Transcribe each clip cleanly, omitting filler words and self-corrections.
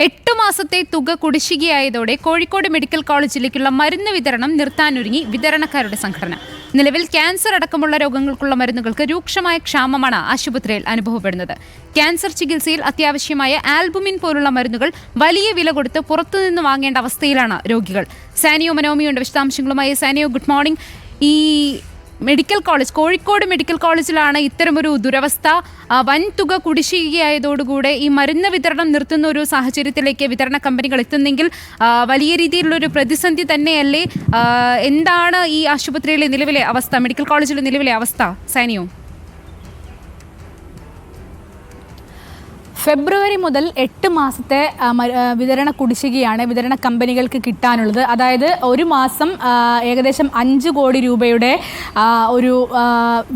8 മാസത്തെ തുക കുടിശ്ശികയായതോടെ കോഴിക്കോട് മെഡിക്കൽ കോളേജിലേക്കുള്ള മരുന്ന് വിതരണം നിർത്താനൊരുങ്ങി വിതരണക്കാരുടെ സംഘടന. നിലവിൽ ക്യാൻസർ അടക്കമുള്ള രോഗങ്ങൾക്കുള്ള മരുന്നുകൾക്ക് രൂക്ഷമായ ക്ഷാമമാണ് ആശുപത്രിയിൽ അനുഭവപ്പെടുന്നത്. ക്യാൻസർ ചികിത്സയിൽ അത്യാവശ്യമായ ആൽബുമിൻ പോലുള്ള മരുന്നുകൾ വലിയ വില കൊടുത്ത് പുറത്തുനിന്ന് വാങ്ങേണ്ട അവസ്ഥയിലാണ് രോഗികൾ. സാനിയോ മനോമിയുണ്ട് വിശദാംശങ്ങളുമായി. Saniyo, good morning. ഈ മെഡിക്കൽ കോളേജ്, കോഴിക്കോട് മെഡിക്കൽ കോളേജിലാണ് ഇത്തരമൊരു ദുരവസ്ഥ. വൻ തുക കുടിശ്ശികയായതോടുകൂടെ ഈ മരുന്ന് വിതരണം നിർത്തുന്ന ഒരു സാഹചര്യത്തിലേക്ക് വിതരണ കമ്പനികൾ എത്തുന്നെങ്കിൽ വലിയ രീതിയിലുള്ളൊരു പ്രതിസന്ധി തന്നെയല്ലേ? എന്താണ് ഈ ആശുപത്രിയിലെ നിലവിലെ അവസ്ഥ, മെഡിക്കൽ കോളേജിലെ നിലവിലെ അവസ്ഥ, സാനിയോ? ഫെബ്രുവരി മുതൽ 8 മാസത്തെ വിതരണ കുടിശ്ശികയാണ് വിതരണ കമ്പനികൾക്ക് കിട്ടാനുള്ളത്. അതായത് ഒരു മാസം ഏകദേശം 5 കോടി രൂപയുടെ ഒരു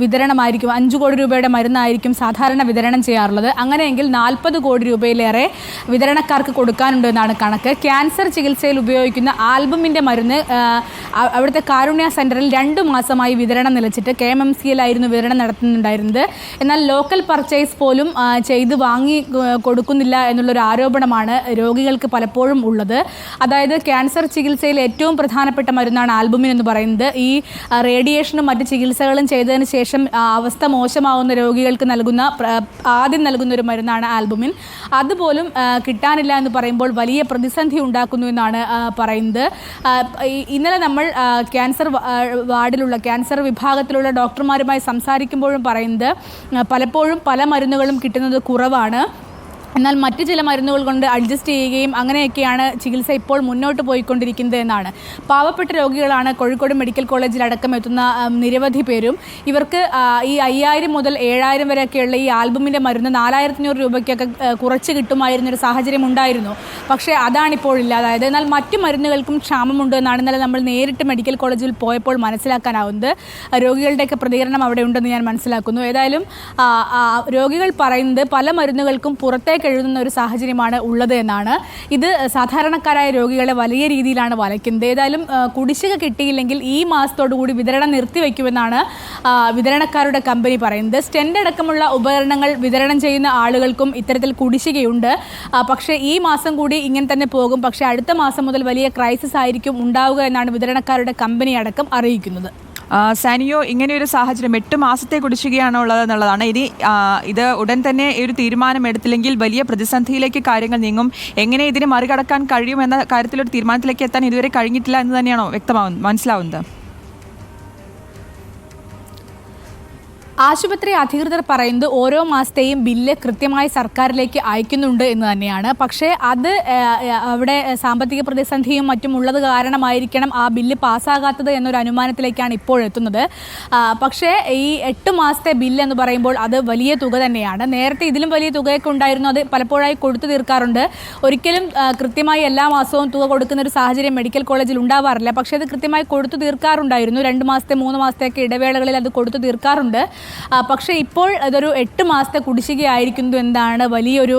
വിതരണമായിരിക്കും, 5 കോടി രൂപയുടെ മരുന്നായിരിക്കും സാധാരണ വിതരണം ചെയ്യാറുള്ളത്. അങ്ങനെയെങ്കിൽ 40 കോടി രൂപയിലേറെ വിതരണക്കാർക്ക് കൊടുക്കാനുണ്ട് എന്നാണ് കണക്ക്. ക്യാൻസർ ചികിത്സയിൽ ഉപയോഗിക്കുന്ന ആൽബുമിൻ്റെ മരുന്ന് അവിടുത്തെ കാരുണ്യ സെൻറ്ററിൽ 2 മാസമായി വിതരണം നിലച്ചിട്ട് KMMC-യിലായിരുന്നു വിതരണം നടത്തുന്നുണ്ടായിരുന്നത്. എന്നാൽ ലോക്കൽ പർച്ചേസ് പോലും ചെയ്ത് വാങ്ങി കൊടുക്കുന്നില്ല എന്നുള്ളൊരു ആരോപണമാണ് രോഗികൾക്ക് പലപ്പോഴും ഉള്ളത്. അതായത് ക്യാൻസർ ചികിത്സയിൽ ഏറ്റവും പ്രധാനപ്പെട്ട മരുന്നാണ് ആൽബുമിൻ എന്ന് പറയുന്നത്. ഈ റേഡിയേഷനും മറ്റ് ചികിത്സകളും ചെയ്തതിന് ശേഷം അവസ്ഥ മോശമാവുന്ന രോഗികൾക്ക് ആദ്യം നൽകുന്ന ഒരു മരുന്നാണ് ആൽബുമിൻ. അതുപോലും കിട്ടാനില്ല എന്ന് പറയുമ്പോൾ വലിയ പ്രതിസന്ധി ഉണ്ടാക്കുന്നു എന്നാണ് പറയുന്നത്. ഇന്നലെ നമ്മൾ ക്യാൻസർ വാർഡിലുള്ള ക്യാൻസർ വിഭാഗത്തിലുള്ള ഡോക്ടർമാരുമായി സംസാരിക്കുമ്പോഴും പറയുന്നത് പലപ്പോഴും പല മരുന്നുകളും കിട്ടുന്നത് കുറവാണ്. എന്നാൽ മറ്റ് ചില മരുന്നുകൾ കൊണ്ട് അഡ്ജസ്റ്റ് ചെയ്യുകയും അങ്ങനെയൊക്കെയാണ് ചികിത്സ ഇപ്പോൾ മുന്നോട്ട് പോയിക്കൊണ്ടിരിക്കുന്നത് എന്നാണ്. പാവപ്പെട്ട രോഗികളാണ് കോഴിക്കോട് മെഡിക്കൽ കോളേജിൽ അടക്കം എത്തുന്ന നിരവധി പേരും. ഇവർക്ക് ഈ 5000 മുതൽ 7000 വരെയൊക്കെയുള്ള ഈ ആൽബുമിൻ്റെ മരുന്ന് 4500 രൂപയ്ക്കൊക്കെ കുറച്ച് കിട്ടുമായിരുന്നൊരു സാഹചര്യം ഉണ്ടായിരുന്നു. പക്ഷേ അതാണിപ്പോൾ ഇല്ലാതായത്. എന്നാൽ മറ്റു മരുന്നുകൾക്കും ക്ഷാമമുണ്ട് എന്നാണ് ഇന്നലെ നമ്മൾ നേരിട്ട് മെഡിക്കൽ കോളേജിൽ പോയപ്പോൾ മനസ്സിലാക്കാനാവുന്നത്. രോഗികളുടെയൊക്കെ പ്രതികരണം അവിടെ ഉണ്ടെന്ന് ഞാൻ മനസ്സിലാക്കുന്നു. ഏതായാലും രോഗികൾ പറയുന്നത് പല മരുന്നുകൾക്കും പുറത്തേക്ക് എഴുതുന്ന ഒരു സാഹചര്യമാണ് ഉള്ളത് എന്നാണ്. ഇത് സാധാരണക്കാരായ രോഗികളെ വലിയ രീതിയിലാണ് വലയ്ക്കുന്നത്. ഏതായാലും കുടിശ്ശിക കിട്ടിയില്ലെങ്കിൽ ഈ മാസത്തോടുകൂടി വിതരണം നിർത്തിവെക്കുമെന്നാണ് വിതരണക്കാരുടെ കമ്പനി പറയുന്നത്. സ്റ്റെൻഡ് അടക്കമുള്ള ഉപകരണങ്ങൾ വിതരണം ചെയ്യുന്ന ആളുകൾക്കും ഇത്തരത്തിൽ കുടിശ്ശികയുണ്ട്. പക്ഷേ ഈ മാസം കൂടി ഇങ്ങനെ തന്നെ പോകും. പക്ഷേ അടുത്ത മാസം മുതൽ വലിയ ക്രൈസിസ് ആയിരിക്കും ഉണ്ടാവുക എന്നാണ് വിതരണക്കാരുടെ കമ്പനി അടക്കം അറിയിക്കുന്നത്. സാനിയോ, ഇങ്ങനെയൊരു സാഹചര്യം 8 മാസത്തെ കുടിശ്ശികയാണോ ഉള്ളത് എന്നുള്ളതാണ്. ഇനി ഇത് ഉടൻ തന്നെ ഒരു തീരുമാനം എടുത്തില്ലെങ്കിൽ വലിയ പ്രതിസന്ധിയിലേക്ക് കാര്യങ്ങൾ നീങ്ങും. എങ്ങനെ ഇതിനെ മറികടക്കാൻ കഴിയുമെന്ന കാര്യത്തിലൊരു തീരുമാനത്തിലേക്ക് എത്താൻ ഇതുവരെ കഴിഞ്ഞിട്ടില്ല എന്ന് തന്നെയാണോ മനസ്സിലാവുന്നത്? ആശുപത്രി അധികൃതർ പറയുന്നത് ഓരോ മാസത്തെയും ബില്ല് കൃത്യമായി സർക്കാരിലേക്ക് അയക്കുന്നുണ്ട് എന്ന് തന്നെയാണ്. പക്ഷേ അത് അവിടെ സാമ്പത്തിക പ്രതിസന്ധിയും മറ്റും ഉള്ളത് കാരണമായിരിക്കണം ആ ബില്ല് പാസ്സാകാത്തത് എന്നൊരു അനുമാനത്തിലേക്കാണ് ഇപ്പോൾ എത്തുന്നത്. പക്ഷേ ഈ 8 മാസത്തെ ബില്ല് എന്ന് പറയുമ്പോൾ അത് വലിയ തുക തന്നെയാണ്. നേരത്തെ ഇതിലും വലിയ തുകയൊക്കെ ഉണ്ടായിരുന്നു. അത് പലപ്പോഴായി കൊടുത്തു തീർക്കാറുണ്ട്. ഒരിക്കലും കൃത്യമായി എല്ലാ മാസവും തുക കൊടുക്കുന്ന ഒരു സാഹചര്യം മെഡിക്കൽ കോളേജിൽ ഉണ്ടാവാറില്ല. പക്ഷേ അത് കൃത്യമായി കൊടുത്തു തീർക്കാറുണ്ടായിരുന്നു. 2 മാസത്തെ 3 മാസത്തെയൊക്കെ ഇടവേളകളിൽ അത് കൊടുത്തു തീർക്കാറുണ്ട്. പക്ഷേ ഇപ്പോൾ ഇതൊരു 8 മാസത്തെ കുടിശ്ശികയായിരിക്കുന്നു എന്നാണ് വലിയൊരു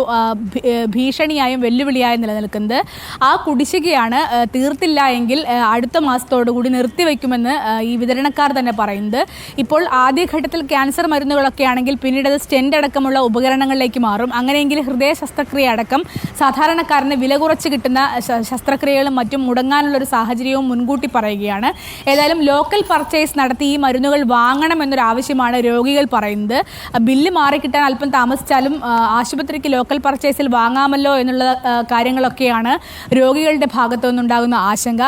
ഭീഷണിയായും വെല്ലുവിളിയായും നിലനിൽക്കുന്നത്. ആ കുടിശ്ശികയാണ് തീർത്തില്ല എങ്കിൽ അടുത്ത മാസത്തോടുകൂടി നിർത്തിവെക്കുമെന്ന് ഈ വിതരണക്കാർ തന്നെ പറയുന്നത്. ഇപ്പോൾ ആദ്യഘട്ടത്തിൽ ക്യാൻസർ മരുന്നുകളൊക്കെ ആണെങ്കിൽ പിന്നീട് അത് സ്റ്റെൻഡ് അടക്കമുള്ള ഉപകരണങ്ങളിലേക്ക് മാറും. അങ്ങനെയെങ്കിൽ ഹൃദയ ശസ്ത്രക്രിയ അടക്കം സാധാരണക്കാരന് വില കുറച്ച് കിട്ടുന്ന ശസ്ത്രക്രിയകളും മറ്റും മുടങ്ങാനുള്ളൊരു സാഹചര്യവും മുൻകൂട്ടി പറയുകയാണ്. ഏതായാലും ലോക്കൽ പർച്ചേസ് നടത്തി ഈ മരുന്നുകൾ വാങ്ങണമെന്നൊരു ആവശ്യമാണ് രോഗികൾ പറയുന്നത്. ബില്ല് മാറിക്കിട്ടാൻ അല്പം താമസിച്ചാലും ആശുപത്രിക്ക് ലോക്കൽ പർച്ചേസിൽ വാങ്ങാമല്ലോ എന്നുള്ള കാര്യങ്ങളൊക്കെയാണ് രോഗികളുടെ ഭാഗത്തു നിന്നുണ്ടാകുന്ന ആശങ്ക.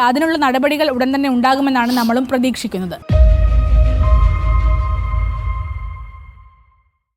അതിനുള്ള നടപടികൾ ഉടൻ തന്നെ ഉണ്ടാകുമെന്നാണ് നമ്മളും പ്രതീക്ഷിക്കുന്നത്.